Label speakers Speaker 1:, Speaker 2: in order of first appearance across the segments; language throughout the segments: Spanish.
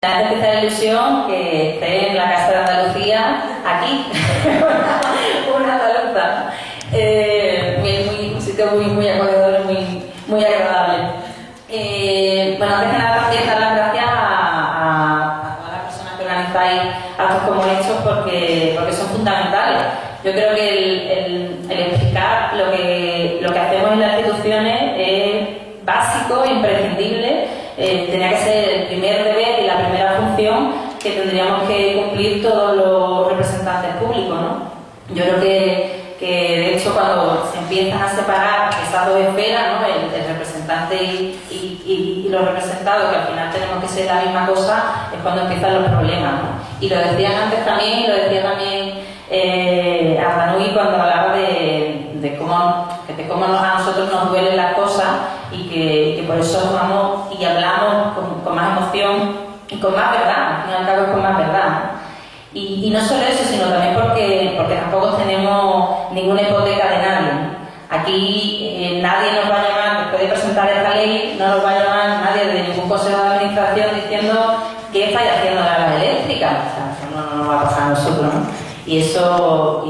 Speaker 1: Me hace especial ilusión que esté en la Casa de Andalucía, aquí, una andaluza. Un sitio muy acogedor y muy agradable. Bueno, antes que nada también dar las gracias a todas las personas que organizáis actos como estos porque son fundamentales. Yo creo que el explicar lo que hacemos en las instituciones es básico, imprescindible. Tenía que ser el primer deber y la primera función que tendríamos que cumplir todos los representantes públicos, ¿no? Yo creo que de hecho cuando se empiezan a separar esas dos esferas, ¿no? el representante y los representados, que al final tenemos que ser la misma cosa, es cuando empiezan los problemas, ¿no? Y lo decían antes también, y lo decía también Ardanui cuando hablaba de cómo a nosotros nos duelen las cosas y que por eso vamos y hablamos con más emoción y con más verdad, al fin y al cabo es con más verdad, ¿no? Y no solo eso, sino también porque tampoco tenemos ninguna hipoteca de nadie, ¿no? Aquí nadie nos va a llamar, después de presentar esta ley, no nos va a llamar nadie de ningún consejo de administración diciendo qué estáis haciendo de la eléctrica, o sea, eso no nos va a pasar a nosotros, ¿no? Y eso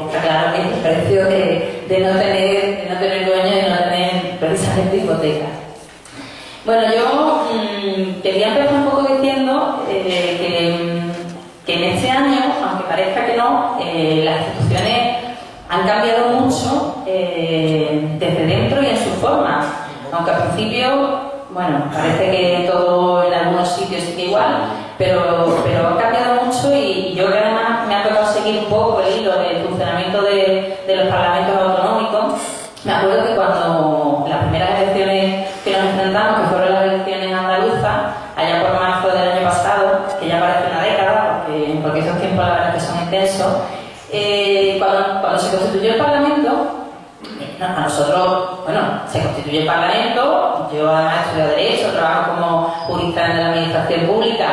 Speaker 1: está claro que es el precio de no tener dueño y no tener precisamente hipoteca. Bueno, yo quería empezar un poco diciendo que en este año, aunque parezca que no, las instituciones han cambiado mucho desde dentro y en su forma. Aunque al principio, bueno, parece que todo en algunos sitios sigue igual, pero ha cambiado mucho y yo creo que además me ha tocado seguir un poco el hilo del funcionamiento de los parlamentos autonómicos. Me acuerdo que cuando las primeras elecciones que nos enfrentamos, que fueron las elecciones andaluzas, allá por marzo del año pasado, que ya parece una década, porque esos tiempos la verdad que son intensos, cuando se constituyó el Parlamento, a nosotros, bueno, se constituye el Parlamento, yo además estudio Derecho, trabajo como jurista en la Administración Pública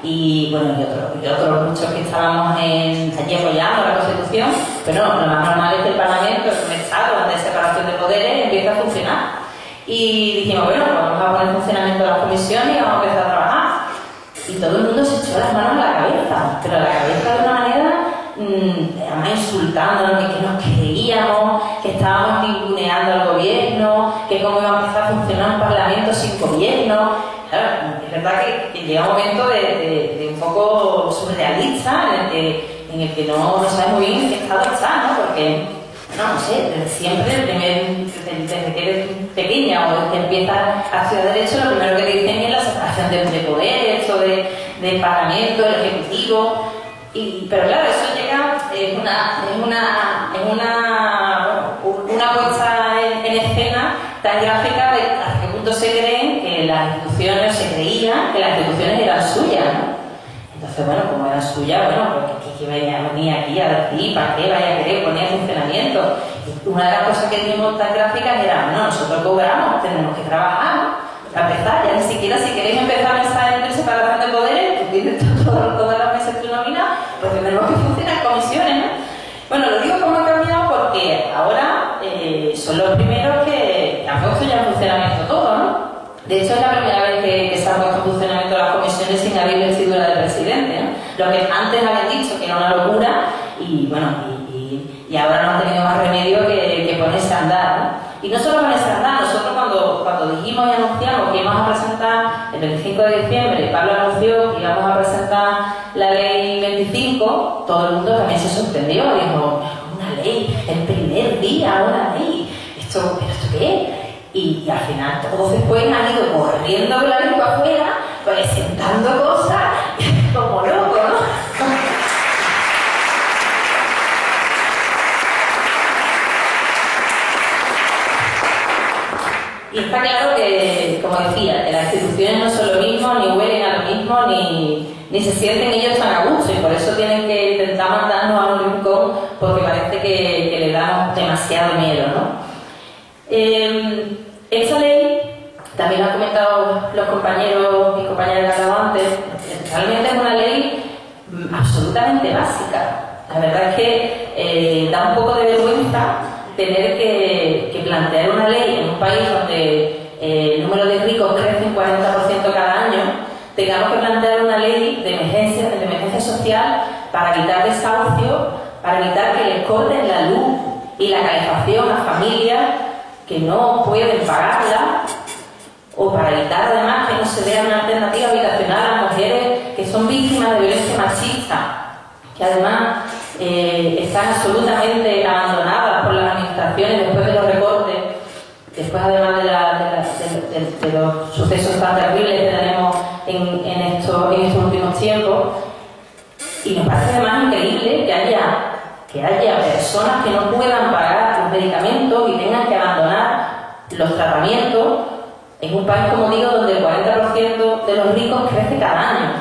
Speaker 1: y bueno, y otros muchos que estábamos allí apoyando la Constitución, pero no, lo más normal es que el Parlamento, es un Estado donde hay separación de poderes, empieza a funcionar. Y dijimos, bueno, pues vamos a poner en funcionamiento las comisiones y vamos a empezar a trabajar. Y todo el mundo se echó las manos a la cabeza, pero a la cabeza de una manera además insultándonos, que nos creíamos, que estábamos ninguneando al gobierno, que cómo iba a empezar a funcionar un parlamento sin gobierno. Claro, es verdad que llega un momento de un poco surrealista en el que no sabes muy bien en qué estado está, ¿no? Porque, no sé, desde siempre, desde que eres pequeña o desde que empiezas a estudiar Derecho, lo primero que te dicen es la separación de poderes, esto del Parlamento, del Ejecutivo. Pero claro, eso llega, es una puesta en escena tan gráfica de hasta qué punto se creen que las instituciones, se creían que las instituciones eran suyas, ¿no? Entonces, bueno, como eran suyas, bueno, pues que vaya a venir aquí a decir, ¿para qué vaya a querer poner funcionamiento? Y una de las cosas que vimos tan gráficas era, no, nosotros cobramos, tenemos que trabajar, ¿no? A empezar, ya ni siquiera si queréis empezar a pensar en separación de poderes, que tienes todas las meses tu nómina, pues tenemos que funcionar comisiones, ¿no? Bueno, lo digo como ha cambiado porque ahora son los primeros que han puesto ya en funcionamiento todo, ¿no? De hecho, es la primera vez que se han puesto en funcionamiento las comisiones sin haber investidura del presidente, ¿no? Lo que antes habían dicho que era una locura y bueno, y ahora no han tenido más remedio que ponerse a andar, ¿no? Y no solo ponerse a andar, nosotros cuando dijimos y anunciamos que íbamos a presentar el 25 de diciembre, Pablo anunció que íbamos a presentar la ley 25, todo el mundo también se sorprendió, dijo, una ley, el primer día, una ley, ¿esto qué es? Y al final todos después han ido corriendo con la lengua afuera, presentando cosas como locos, ¿no? Y está claro que, como decía, que las instituciones no son lo mismo, ni huelen a lo mismo, ni se sienten ellos tan a gusto, y por eso tienen que intentar mandarnos a un rincón porque parece que le damos demasiado miedo, ¿no? Esta ley, también lo han comentado los compañeros y compañeras que hablado antes, realmente es una ley absolutamente básica. La verdad es que da un poco de vergüenza tener que plantear una ley en un país donde el número de ricos crece un 40% cada año, tengamos que plantear una ley de emergencia social para evitar desahucio, para evitar que les corten la luz y la calefacción a familias que no pueden pagarla, o para evitar además que no se vea una alternativa habitacional a las mujeres que son víctimas de violencia machista, que además están absolutamente abandonadas por las administraciones después de los recortes, después además de los sucesos tan terribles que tenemos en estos últimos tiempos. Y nos parece además increíble que haya personas que no puedan pagar los medicamentos y tengan que abandonar los tratamientos en un país, como digo, donde el 40% de los ricos crece cada año.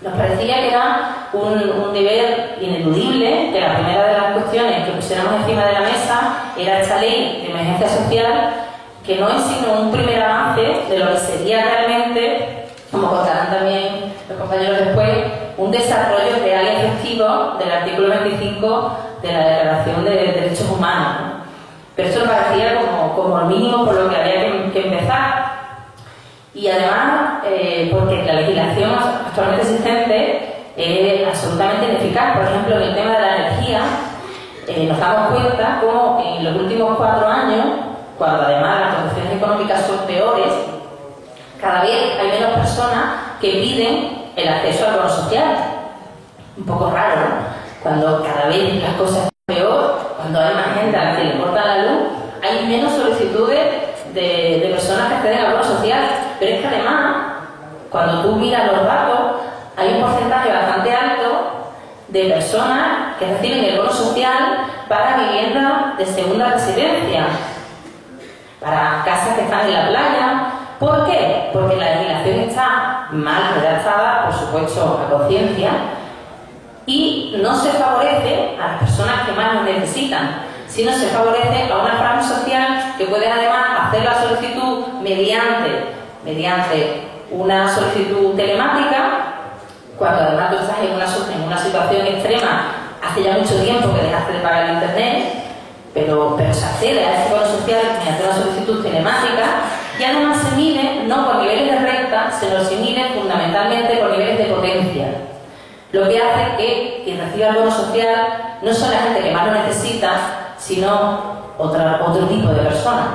Speaker 1: Nos parecía que era un deber ineludible, que la primera de las cuestiones que pusiéramos encima de la mesa era esta ley de emergencia social, que no es sino un primer avance de lo que sería realmente, como contarán también los compañeros después, un desarrollo real y efectivo del artículo 25 de la Declaración de Derechos Humanos, ¿no? Pero esto nos parecía como el mínimo por lo que había que empezar. Y además, porque la legislación actualmente existente es absolutamente ineficaz. Por ejemplo, en el tema de la energía, nos damos cuenta cómo en los últimos 4 años, cuando además las condiciones económicas son peores, cada vez hay menos personas que piden el acceso al bono social. Un poco raro, ¿no? Cuando cada vez las cosas están peor, cuando hay más gente a la que le cortan la luz, hay menos solicitudes de personas que acceden al bono social. Pero es que además, cuando tú miras los datos, hay un porcentaje bastante alto de personas que reciben el bono social para vivienda de segunda residencia, para casas que están en la playa. ¿Por qué? Porque la legislación está mal redactada, por supuesto, a conciencia, y no se favorece a las personas que más lo necesitan, sino se favorece a una franja social que puede además hacer la solicitud mediante una solicitud telemática, cuando además tú estás en una situación extrema, hace ya mucho tiempo que dejaste de pagar el internet, pero se accede a ese bono social mediante una solicitud telemática, y además se mide no por niveles de renta, sino se mide fundamentalmente por niveles de potencia. Lo que hace que quien reciba el bono social no son la gente que más lo necesita, sino otro tipo de personas.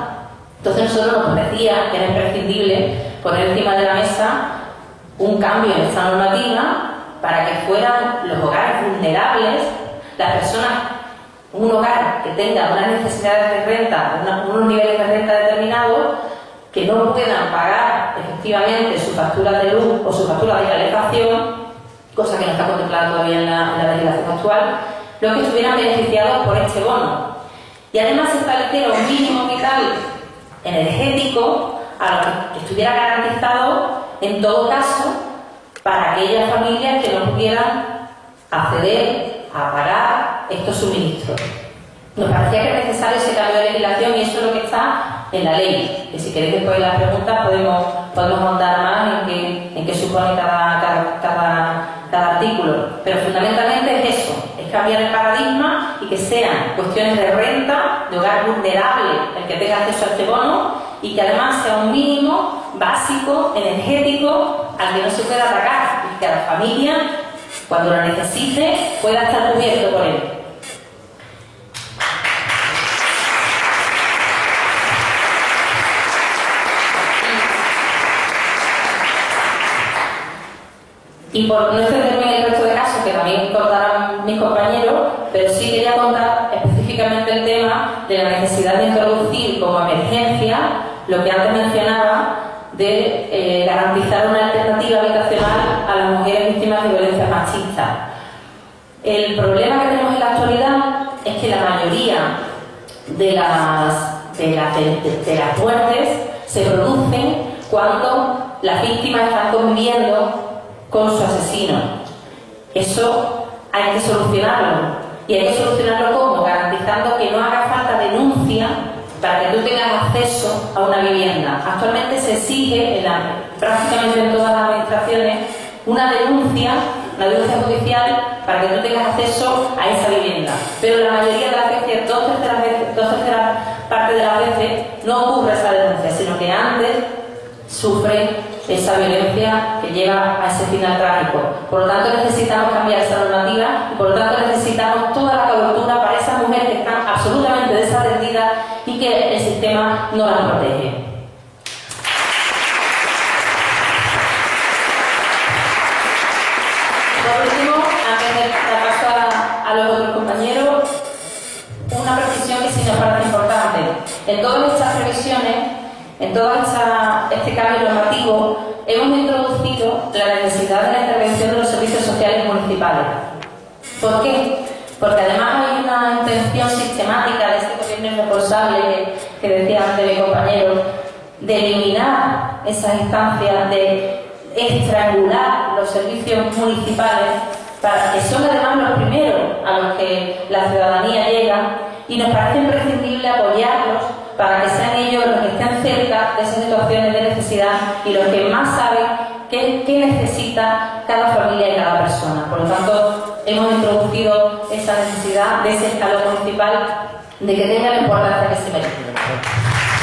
Speaker 1: Entonces nosotros nos parecía que era imprescindible poner encima de la mesa un cambio en esta normativa para que fueran los hogares vulnerables, las personas, un hogar que tenga unas necesidades de renta, unos niveles de renta determinados, que no puedan pagar efectivamente su factura de luz o su factura de calefacción, cosa que no está contemplada todavía en la legislación actual, los que estuvieran beneficiados por este bono. Y además se estableciera un mínimo vital energético a lo que estuviera garantizado en todo caso para aquellas familias que no pudieran acceder a pagar estos suministros. Nos parecía que era necesario ese cambio de legislación, y eso es lo que está en la ley. Que si queréis después de las preguntas podemos ahondar más en qué supone cada artículo. Pero fundamentalmente es eso, es cambiar el paradigma y que sean cuestiones de renta, de hogar vulnerable el que tenga acceso a este bono, y que además sea un mínimo básico, energético, al que no se pueda atacar, y que a la familia, cuando lo necesite, pueda estar cubierto por él. Y por no extenderme en el resto de casos, que también contarán mis compañeros, pero sí quería contar específicamente el tema de la necesidad de introducir como emergencia lo que antes mencionaba de garantizar una alternativa habitacional a las mujeres víctimas de violencia machista. El problema que tenemos en la actualidad es que la mayoría de las muertes se producen cuando las víctimas están conviviendo con su asesino. Eso hay que solucionarlo. Y hay que solucionarlo ¿cómo? Garantizando que no haga falta denuncia para que tú tengas acceso a una vivienda. Actualmente se exige prácticamente en todas las administraciones una denuncia judicial para que tú tengas acceso a esa vivienda. Pero la mayoría de las veces, dos terceras partes de las veces, no ocurre esa denuncia, sino que antes sufren esa violencia que lleva a ese final trágico. Por lo tanto, necesitamos cambiar esa normativa y por lo tanto necesitamos toda la cobertura para esas mujeres que están absolutamente desatendidas y que el sistema no las protege. Por último, antes de dar paso a los otros compañeros, una precisión que sí nos parece importante. En todas estas revisiones, en todo este cambio normativo, hemos introducido la necesidad de la intervención de los servicios sociales municipales. ¿Por qué? Porque además hay una intención sistemática de este gobierno irresponsable que decía antes mi compañero, de eliminar esas instancias, de estrangular los servicios municipales, que son además los primeros a los que la ciudadanía llega, y nos parece imprescindible apoyarlos para que sean ellos los que estén cerca de esas situaciones de necesidad y los que más saben qué necesita cada familia y cada persona. Por lo tanto, hemos introducido esa necesidad de ese escalón municipal de que tenga la importancia que se merece.